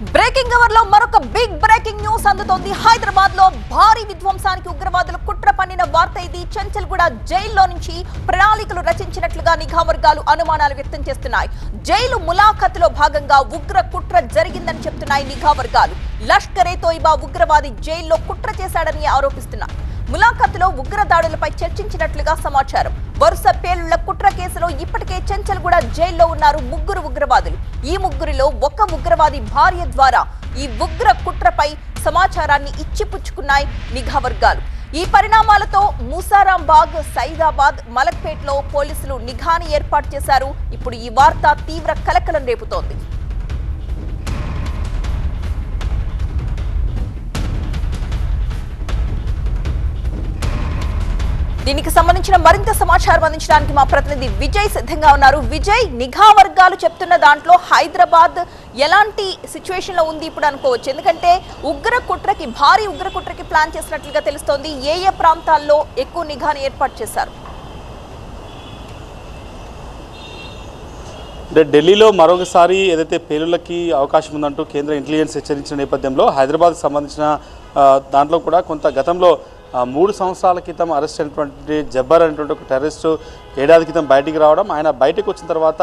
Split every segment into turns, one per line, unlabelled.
Breaking hour లో మరొక big breaking news అందుతోంది. హైదరాబాద్ లో భారీ విధ్వంసానికి ఉగ్రవాదులు కుట్ర పన్నిన వార్త ఇది. చెంచల్గూడ జైల్లో నుంచి ప్రణాళికలు రచించినట్లుగా నిఘా వర్గాలు అనుమానాలు వ్యక్తం చేస్తున్నాయి. జైలు ములాఖతులో భాగంగా ఉగ్ర కుట్ర జరిగిందని చెప్తున్నాయి నిఘా వర్గాలు. లష్కరే తోయిబా ఉగ్రవాది జైల్లో కుట్ర చేశాడని ఆరోపిస్తున్నారు. ములాఖతులో ఉగ్ర దాడులపై చర్చించినట్లుగా సమాచారం. వరుస పేలుళ్ల కుట్ర కేసులో ఇప్పటికే చెంచల్గూడ జైల్లో ఉన్నారు ముగ్గురు ఉగ్రవాదులు. ఈ ముగ్గురిలో ఒక ఉగ్రవాది భార్య ద్వారా ఈ ఉగ్ర కుట్రపై సమాచారాన్ని ఇచ్చిపుచ్చుకున్నాయి నిఘా వర్గాలు. ఈ పరిణామాలతో మూసారాంబాగ్, సైదాబాద్, మలక్పేట్లో పోలీసులు నిఘాని ఏర్పాటు చేశారు. ఇప్పుడు ఈ వార్త తీవ్ర కలకలం రేపుతోంది. దీనికి సంబంధించిన మరింత సమాచారం అందించడానికి మా ప్రతినిధి విజయ్ సిద్ధంగా ఉన్నారు. విజయ్, నిఘా వర్గాలు చెప్తున్న దాంట్లో హైదరాబాద్ ఎలాంటి సిచ్యువేషన్ లో ఉంది ఇప్పుడు అనుకోవచ్చు? ఎందుకంటే భారీ ఉగ్ర కుట్రకి ప్లాన్ చేసినట్లుగా తెలుస్తోంది. ఏ ఏ ప్రాంతాల్లో ఎక్కువ నిఘాని ఏర్పాటు చేశారు?
అంటే ఢిల్లీలో మరొకసారి ఏదైతే పేలుళ్లకి అవకాశం ఉందంటూ కేంద్ర ఇంటెలిజెన్స్ హెచ్చరించిన నేపథ్యంలో హైదరాబాద్కి సంబంధించిన దాంట్లో కూడా కొంత గతంలో 3 సంవత్సరాల క్రితం అరెస్ట్ అయినటువంటి జబ్బర్ అనేటువంటి ఒక టెర్రరిస్టు ఏడాది క్రితం బయటికి రావడం, ఆయన బయటకు వచ్చిన తర్వాత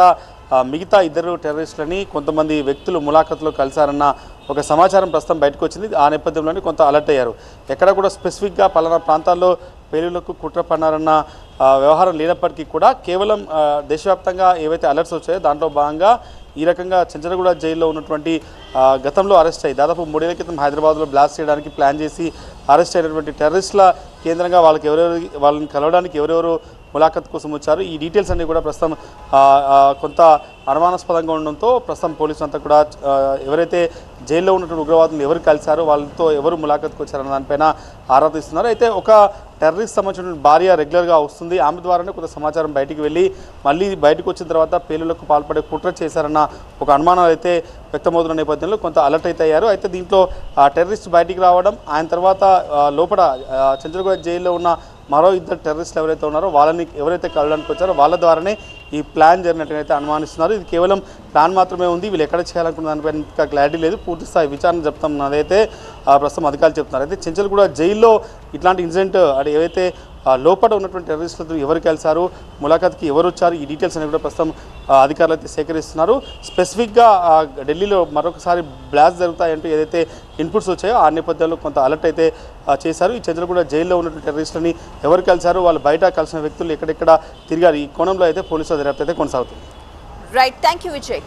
మిగతా 2 టెర్రరిస్టులని కొంతమంది వ్యక్తులు ములాఖతులో కలిశారన్న ఒక సమాచారం ప్రస్తుతం బయటకు వచ్చింది. ఆ నేపథ్యంలోనే కొంత అలర్ట్ అయ్యారు. ఎక్కడ కూడా స్పెసిఫిక్గా పలానా ప్రాంతాల్లో పేలుళ్లకు కుట్ర పన్నారన్న వ్యవహారం లేనప్పటికీ కూడా కేవలం దేశవ్యాప్తంగా ఏవైతే అలర్ట్స్ వచ్చాయో దాంట్లో భాగంగా ఈ రకంగా చెంచల్గూడ జైల్లో ఉన్నటువంటి గతంలో అరెస్ట్ అయ్యి దాదాపు 3 ఏళ్ల క్రితం హైదరాబాద్లో బ్లాస్ట్ చేయడానికి ప్లాన్ చేసి అరెస్ట్ అయినటువంటి టెర్రరిస్టుల కేంద్రంగా వాళ్ళని కలవడానికి ఎవరెవరు ములాఖత్ కోసం వచ్చారు, ఈ డీటెయిల్స్ అన్నీ కూడా ప్రస్తుతం కొంత అనుమానాస్పదంగా ఉండడంతో ప్రస్తుతం పోలీసులు అంతా కూడా ఎవరైతే జైల్లో ఉన్నటువంటి ఉగ్రవాదులు ఎవరు కలిశారో వాళ్ళతో ఎవరు ములాఖత్కు వచ్చారన్న దానిపైన ఆరా తీస్తున్నారు. అయితే ఒక టెర్రరిస్ట్ సంబంధించిన భార్య రెగ్యులర్గా వస్తుంది, ఆమె ద్వారానే కొంత సమాచారం బయటికి వెళ్ళి మళ్ళీ బయటకు వచ్చిన తర్వాత పేలుళ్లకు పాల్పడే కుట్ర చేశారన్న ఒక అనుమానాలు అయితే వ్యక్తమవుతున్న నేపథ్యంలో కొంత అలర్ట్ అయితే అయ్యారు. అయితే దీంట్లో టెర్రరిస్ట్ బయటికి రావడం, ఆయన తర్వాత లోపల చెంచల్గూడ జైల్లో ఉన్న మరో 2 టెర్రరిస్టులు ఎవరైతే ఉన్నారో వాళ్ళని ఎవరైతే కలవడానికి వచ్చారో వాళ్ళ ద్వారానే ఈ ప్లాన్ జరిగినట్టుగా అనుమానిస్తున్నారు. ఇది కేవలం ప్లాన్ మాత్రమే ఉంది, వీళ్ళు ఎక్కడ చేయాలనుకున్న దానిపైన ఇంకా క్లారిటీ లేదు, పూర్తి స్థాయి విచారణ చెప్తామన్నదైతే ప్రస్తుతం అధికారులు చెప్తున్నారు. అయితే చెంచల్గూడ జైల్లో ఇట్లాంటి ఇన్సిడెంట్ అంటే ఏవైతే లోపల ఉన్నటువంటి టెర్రరిస్టులతో ఎవరు కలిశారు, ములాఖత్కి ఎవరు వచ్చారు, ఈ డీటెయిల్స్ అనేవి కూడా ప్రస్తుతం అధికారులు అయితే సేకరిస్తున్నారు. స్పెసిఫిక్గా ఢిల్లీలో మరొకసారి బ్లాస్ట్ జరుగుతాయంటూ ఏదైతే ఇన్పుట్స్ వచ్చాయో ఆ నేపథ్యంలో కొంత అలర్ట్ అయితే చేశారు. ఈ చెంచల్గూడ జైల్లో ఉన్నటువంటి టెర్రరిస్టులని ఎవరు కలిశారు, వాళ్ళు బయట కలిసిన వ్యక్తులు ఎక్కడెక్కడ తిరిగారు, ఈ కోణంలో అయితే పోలీసుల దర్యాప్తు అయితే కొనసాగుతుంది.
Right, thank you Vijay.